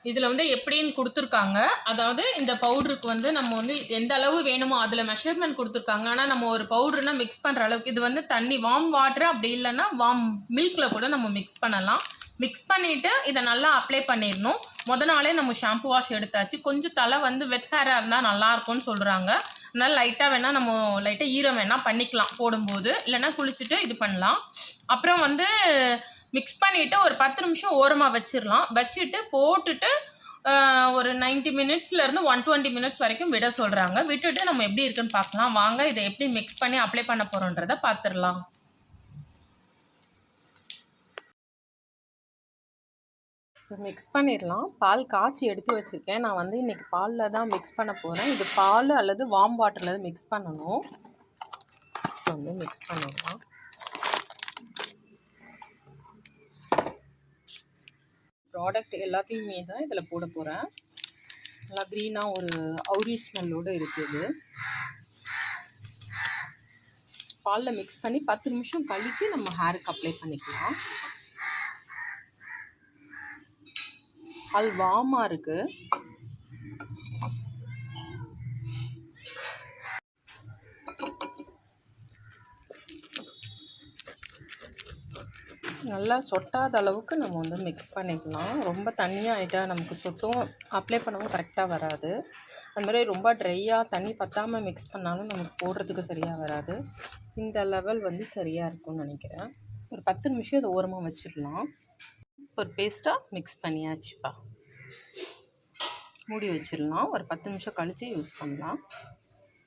இதில் வந்து எப்படின்னு கொடுத்துருக்காங்க. அதாவது இந்த பவுடருக்கு வந்து நம்ம வந்து எந்த அளவு வேணுமோ அதில் மெஷர்மெண்ட் கொடுத்துருக்காங்க. ஆனால் நம்ம ஒரு பவுடர்னா மிக்ஸ் பண்ணுற அளவுக்கு இது வந்து தண்ணி வார்ம் வாட்டர் அப்படி இல்லைன்னா வார்ம் மில்கில் கூட நம்ம மிக்ஸ் பண்ணலாம். மிக்ஸ் பண்ணிவிட்டு இதை நல்லா அப்ளை பண்ணிடணும். நாளே நம்ம ஷாம்பு வாஷ் எடுத்தாச்சு. கொஞ்சம் தலை வந்து வெட் ஹேராக இருந்தால் நல்லாயிருக்கும்னு சொல்கிறாங்க. அதனால் லைட்டாக வேணால் நம்ம லைட்டாக ஈரம் வேணால் பண்ணிக்கலாம் போடும்போது, இல்லைன்னா குளிச்சுட்டு இது பண்ணலாம். அப்புறம் வந்து மிக்ஸ் பண்ணிவிட்டு ஒரு 10 நிமிஷம் ஓரமாக வச்சிடலாம். வச்சுட்டு போட்டுட்டு ஒரு 90 மினிட்ஸ்லேருந்து 120 மினிட்ஸ் வரைக்கும் விட சொல்கிறாங்க. விட்டுட்டு நம்ம எப்படி இருக்குன்னு பார்க்கலாம். வாங்க இதை எப்படி மிக்ஸ் பண்ணி அப்ளை பண்ண போகிறோன்றதை பார்த்துடலாம். மிக்ஸ் பண்ணிடலாம். பால் காய்ச்சி எடுத்து வச்சுருக்கேன். நான் வந்து இன்றைக்கி பாலில் தான் மிக்ஸ் பண்ண போகிறேன். இது பால் அல்லது வார்ம் வாட்டரில் மிக்ஸ் பண்ணணும். வந்து மிக்ஸ் பண்ணிடலாம். ப்ராடக்ட் எல்லாத்தையுமே தான் இதில் போட போகிறேன். நல்லா க்ரீனாக ஒரு அவுரி ஸ்மெல்லோடு இருக்குது. பாலில் மிக்ஸ் பண்ணி 10 நிமிஷம் கழித்து நம்ம ஹேருக்கு அப்ளை பண்ணிக்கலாம். பால் வார்மாக இருக்குது. நல்லா சொட்டாத அளவுக்கு நம்ம வந்து மிக்ஸ் பண்ணிக்கலாம். ரொம்ப தண்ணியாக ஆகிட்டால் நமக்கு சொட்டும் அப்ளை பண்ணவும் கரெக்டாக வராது. அதுமாதிரி ரொம்ப ட்ரையாக தண்ணி பற்றாமல் மிக்ஸ் பண்ணாலும் நமக்கு போடுறதுக்கு சரியாக வராது. இந்த லெவல் வந்து சரியாக இருக்கும்னு நினைக்கிறேன். ஒரு 10 நிமிஷம் இதை ஓரமாக வச்சிடலாம். ஒரு பேஸ்ட்டாக மிக்ஸ் பண்ணியாச்சுப்பா. மூடி வச்சிடலாம். ஒரு 10 நிமிஷம் கழித்து யூஸ் பண்ணலாம்.